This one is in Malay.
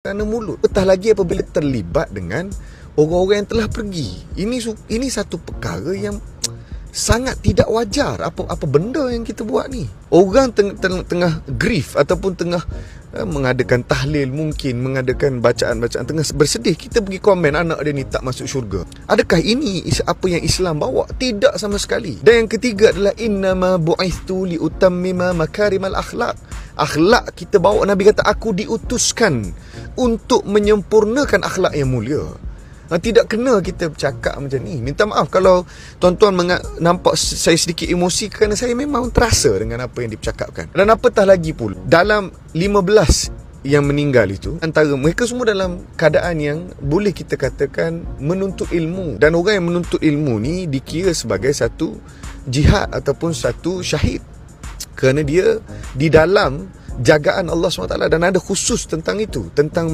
kerana mulut. Betah lagi apabila terlibat dengan orang-orang yang telah pergi. Ini satu perkara yang sangat tidak wajar. Apa benda yang kita buat ni? Orang tengah grief ataupun tengah mengadakan tahlil, mungkin mengadakan bacaan-bacaan, tengah bersedih, kita pergi komen anak dia ni tak masuk syurga. Adakah ini apa yang Islam bawa? Tidak sama sekali. Dan yang ketiga adalah innama bu'ithtu li utammima makarimal akhlak. Akhlak kita bawa, Nabi kata aku diutuskan untuk menyempurnakan akhlak yang mulia. Tidak kena kita bercakap macam ni. Minta maaf kalau tuan-tuan nampak saya sedikit emosi, kerana saya memang terasa dengan apa yang dipercakapkan. Dan apatah lagi pula, dalam 15 yang meninggal itu, antara mereka semua dalam keadaan yang boleh kita katakan menuntut ilmu. Dan orang yang menuntut ilmu ni dikira sebagai satu jihad ataupun satu syahid, kerana dia di dalam jagaan Allah SWT. Dan ada khusus tentang itu, tentang